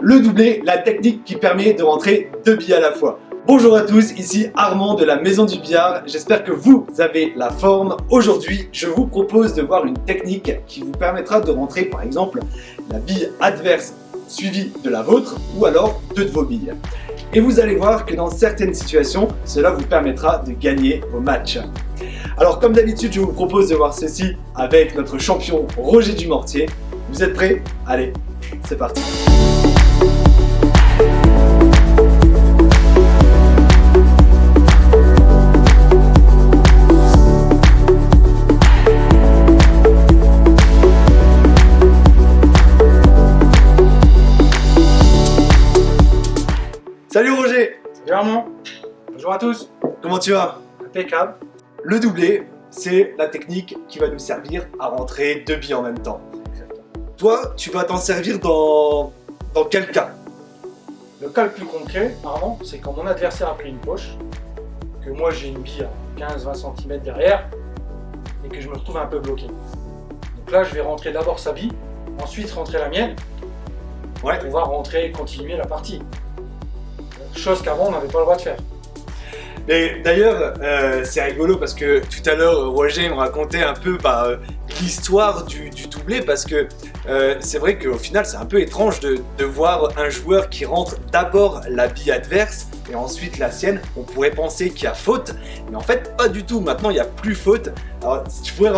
Le doublé, la technique qui permet de rentrer 2 billes à la fois. Bonjour à tous, ici Armand de la Maison du Billard, j'espère que vous avez la forme. Aujourd'hui, je vous propose de voir une technique qui vous permettra de rentrer par exemple la bille adverse suivie de la vôtre ou alors 2 de vos billes. Et vous allez voir que dans certaines situations, cela vous permettra de gagner vos matchs. Alors comme d'habitude, je vous propose de voir ceci avec notre champion Roger Dumortier. Vous êtes prêts? Allez, c'est parti! Salut Roger! Salut Armand! Bonjour à tous! Comment tu vas? Impeccable! Le doublé, c'est la technique qui va nous servir à rentrer 2 billes en même temps. Exactement. Toi, tu vas t'en servir dans quel cas? Le cas le plus concret, Armand, c'est quand mon adversaire a pris une poche, que moi j'ai une bille à 15-20 cm derrière, et que je me retrouve un peu bloqué. Donc là, je vais rentrer d'abord sa bille, ensuite rentrer la mienne, pour pouvoir rentrer et continuer la partie. Chose qu'avant on n'avait pas le droit de faire. Mais d'ailleurs, c'est rigolo parce que tout à l'heure, Roger me racontait un peu l'histoire du doublé parce que c'est vrai qu'au final, c'est un peu étrange de voir un joueur qui rentre d'abord la bille adverse et ensuite la sienne. On pourrait penser qu'il y a faute, mais en fait, pas du tout. Maintenant, il n'y a plus faute. Alors, si tu pourrais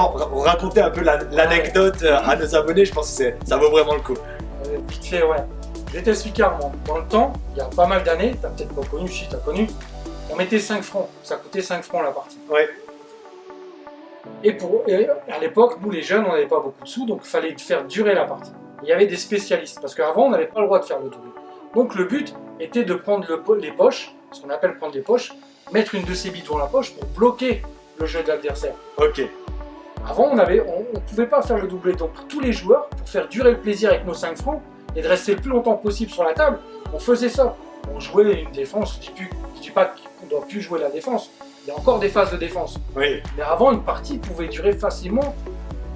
raconter un peu l'anecdote à nos abonnés, je pense que ça vaut vraiment le coup. Vite fait, ouais. Je vais t'expliquer, Armand. Dans le temps, il y a pas mal d'années, t'as peut-être pas connu, si t'as connu, on mettait 5 francs. Ça coûtait 5 francs la partie. Ouais. Et à l'époque, nous les jeunes, on n'avait pas beaucoup de sous, donc il fallait faire durer la partie. Il y avait des spécialistes, parce qu'avant, on n'avait pas le droit de faire le doublé. Donc le but était de prendre les poches, ce qu'on appelle prendre les poches, mettre une de ces billes dans la poche pour bloquer le jeu de l'adversaire. Ok. Avant, on ne pouvait pas faire le doublé, donc tous les joueurs, pour faire durer le plaisir avec nos 5 francs, et de rester le plus longtemps possible sur la table, on faisait ça. On jouait une défense, je dis pas qu'on ne doit plus jouer la défense, il y a encore des phases de défense. Oui. Mais avant, une partie pouvait durer facilement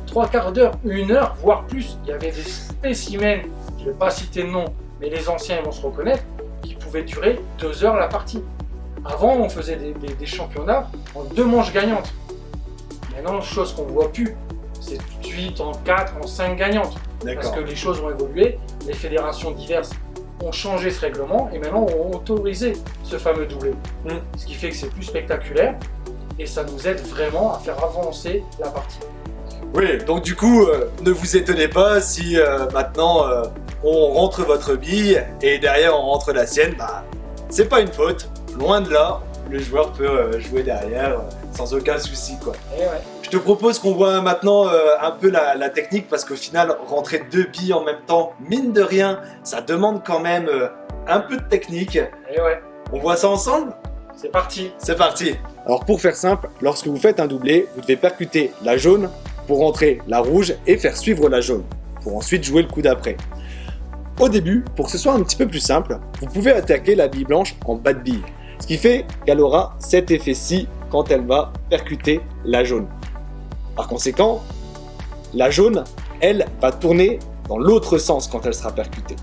3 quarts d'heure, 1 heure, voire plus. Il y avait des spécimens, je ne vais pas citer le nom, mais les anciens vont se reconnaître, qui pouvaient durer 2 heures la partie. Avant, on faisait des championnats en 2 manches gagnantes. Maintenant, chose qu'on ne voit plus, c'est tout de suite en 4, en 5 gagnantes. Parce que les choses ont évolué, les fédérations diverses ont changé ce règlement et maintenant ont autorisé ce fameux doublé. Ce qui fait que c'est plus spectaculaire et ça nous aide vraiment à faire avancer la partie. Oui, donc du coup, ne vous étonnez pas si maintenant on rentre votre bille et derrière on rentre la sienne, c'est pas une faute, loin de là, le joueur peut jouer derrière sans aucun souci quoi. Et ouais. Je te propose qu'on voit maintenant un peu la technique parce qu'au final, rentrer 2 billes en même temps, mine de rien, ça demande quand même un peu de technique. Et ouais. On voit ça ensemble? C'est parti. C'est parti. Alors pour faire simple, lorsque vous faites un doublé, vous devez percuter la jaune pour rentrer la rouge et faire suivre la jaune, pour ensuite jouer le coup d'après. Au début, pour que ce soit un petit peu plus simple, vous pouvez attaquer la bille blanche en bas de bille, ce qui fait qu'elle aura cet effet-ci quand elle va percuter la jaune. Par conséquent, la jaune, elle, va tourner dans l'autre sens quand elle sera percutée.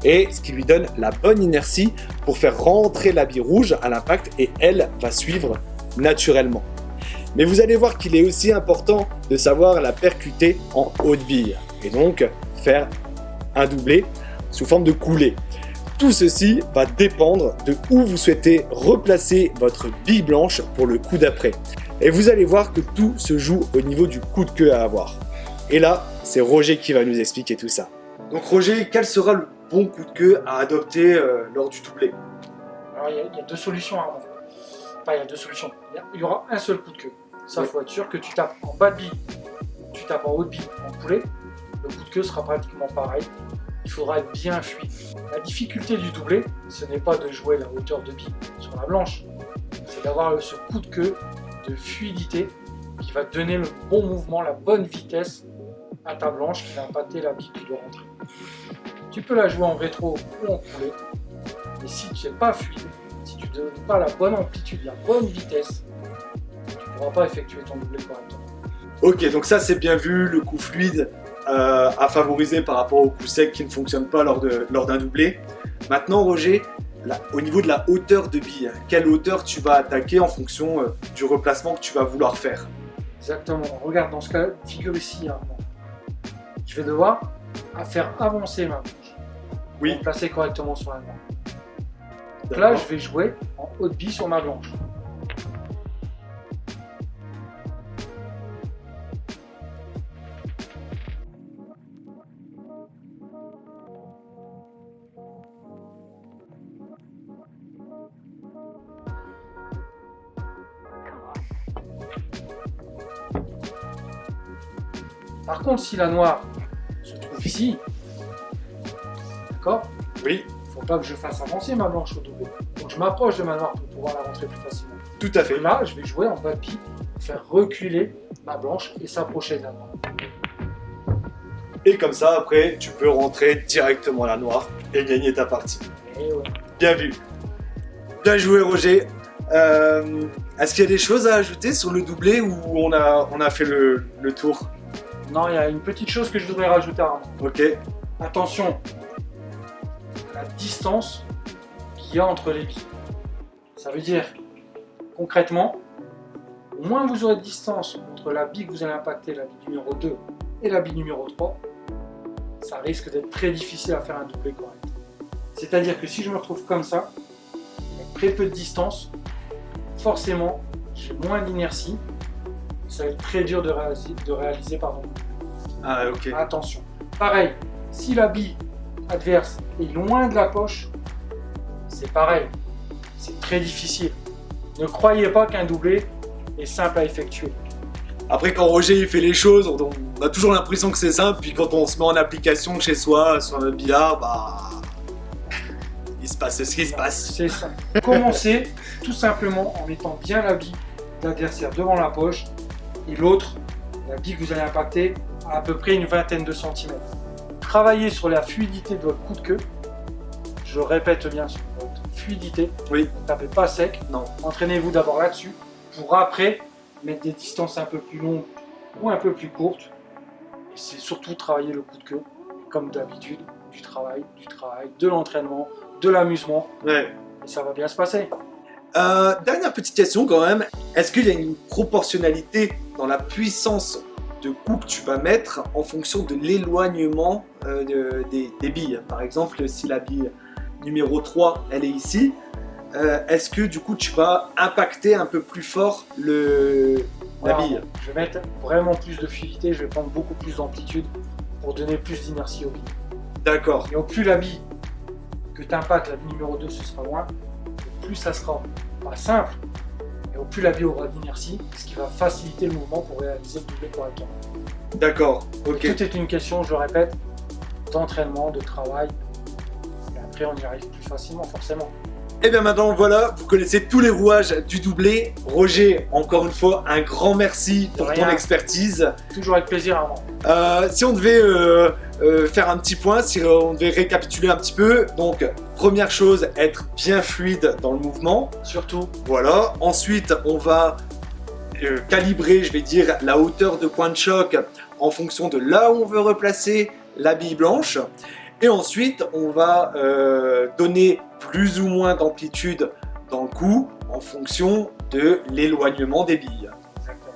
Et ce qui lui donne la bonne inertie pour faire rentrer la bille rouge à l'impact et elle va suivre naturellement. Mais vous allez voir qu'il est aussi important de savoir la percuter en haut de bille et donc faire un doublé sous forme de coulée. Tout ceci va dépendre de où vous souhaitez replacer votre bille blanche pour le coup d'après. Et vous allez voir que tout se joue au niveau du coup de queue à avoir. Et là, c'est Roger qui va nous expliquer tout ça. Donc Roger, quel sera le bon coup de queue à adopter lors du doublé? Alors il y a 2 solutions, Armand. Enfin, il y a 2 solutions. Il y aura un seul coup de queue. Ça, il faut être sûr que tu tapes en bas de bille, tu tapes en haut de bille en coulée. Le coup de queue sera pratiquement pareil. Il faudra être bien fluide. La difficulté du doublé, ce n'est pas de jouer la hauteur de bille sur la blanche, c'est d'avoir ce coup de queue de fluidité qui va donner le bon mouvement, la bonne vitesse à ta blanche qui va impacter la bille qui doit rentrer. Tu peux la jouer en rétro ou en coulée, mais si tu n'es pas fluide, si tu ne donnes pas la bonne amplitude, la bonne vitesse, tu ne pourras pas effectuer ton doublé correctement. Ok, donc ça c'est bien vu, le coup fluide, à favoriser par rapport au coup sec qui ne fonctionne pas lors d'un doublé. Maintenant, Roger, au niveau de la hauteur de bille, quelle hauteur tu vas attaquer en fonction du replacement que tu vas vouloir faire? Exactement. Regarde, dans ce cas, figure ici, hein, je vais devoir faire avancer ma planche. Oui. Pour me placer correctement sur la noire. Donc là, je vais jouer en haute bille sur ma blanche. Par contre, si la noire se trouve ici, d'accord? Oui. Il ne faut pas que je fasse avancer ma blanche au doublé. Donc je m'approche de ma noire pour pouvoir la rentrer plus facilement. Tout à fait. Et là, je vais jouer en bas de bille, faire reculer ma blanche et s'approcher de la noire. Et comme ça, après, tu peux rentrer directement la noire et gagner ta partie. Et ouais. Bien vu. Bien joué, Roger. Est-ce qu'il y a des choses à ajouter sur le doublé ou on a fait le tour? Non, il y a une petite chose que je voudrais rajouter avant. Ok. Attention à la distance qu'il y a entre les billes. Ça veut dire, concrètement, au moins vous aurez de distance entre la bille que vous allez impacter, la bille numéro 2 et la bille numéro 3, ça risque d'être très difficile à faire un doublé correct. C'est-à-dire que si je me retrouve comme ça, avec très peu de distance, forcément, j'ai moins d'inertie, ça va être très dur de réaliser, pardon. Ah, ok. Attention. Pareil, si la bille adverse est loin de la poche, c'est pareil, c'est très difficile. Ne croyez pas qu'un doublé est simple à effectuer. Après, quand Roger il fait les choses, on a toujours l'impression que c'est simple, puis quand on se met en application chez soi, sur notre billard, bah... il se passe ce qui se passe. C'est ça. Commencez tout simplement en mettant bien la bille d'adversaire devant la poche et l'autre, la bille que vous allez impacter, à peu près une vingtaine de centimètres. Travaillez sur la fluidité de votre coup de queue. Je répète bien sur votre fluidité. Oui. Ne tapez pas sec. Non. Entraînez-vous d'abord là-dessus pour après mettre des distances un peu plus longues ou un peu plus courtes. Et c'est surtout travailler le coup de queue. Et comme d'habitude, du travail, de l'entraînement, de l'amusement. Ouais. Et ça va bien se passer. Dernière petite question quand même. Est-ce qu'il y a une proportionnalité dans la puissance de coup que tu vas mettre en fonction de l'éloignement des billes? Par exemple, si la bille numéro 3 elle est ici, est-ce que du coup tu vas impacter un peu plus fort la bille? Je vais mettre vraiment plus de fluidité, je vais prendre beaucoup plus d'amplitude pour donner plus d'inertie aux billes. D'accord. Et au plus la bille que tu impactes, la bille numéro 2 ce sera loin, au plus ça sera pas simple, et au plus la bille aura d'inertie, ce qui va faciliter le mouvement pour réaliser le doublé correctement. D'accord, ok. Et tout est une question, je le répète, d'entraînement, de travail, et après on y arrive plus facilement forcément. Et bien maintenant voilà, vous connaissez tous les rouages du doublé. Roger, encore une fois, un grand merci pour ton expertise. Toujours avec plaisir, Armand. Si on devait faire un petit point, si on devait récapituler un petit peu, donc première chose, être bien fluide dans le mouvement. Surtout. Voilà. Ensuite, on va calibrer, je vais dire, la hauteur de point de choc en fonction de là où on veut replacer la bille blanche. Et ensuite, on va donner plus ou moins d'amplitude dans le coup en fonction de l'éloignement des billes. Exactement.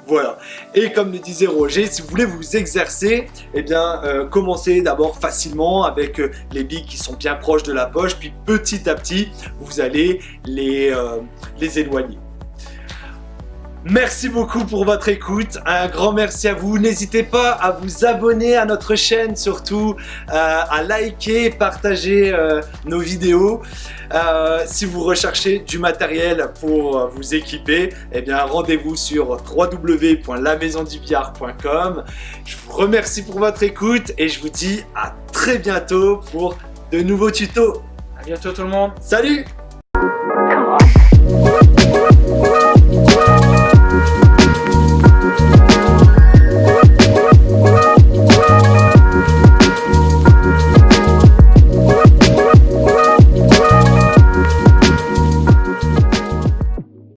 Voilà. Et comme le disait Roger, si vous voulez vous exercer, eh bien, commencez d'abord facilement avec les billes qui sont bien proches de la poche, puis petit à petit, vous allez les éloigner. Merci beaucoup pour votre écoute, un grand merci à vous, n'hésitez pas à vous abonner à notre chaîne, surtout à liker, partager nos vidéos. Si vous recherchez du matériel pour vous équiper, eh bien rendez-vous sur www.lamaisondubillard.com. Je vous remercie pour votre écoute et je vous dis à très bientôt pour de nouveaux tutos. À bientôt tout le monde. Salut!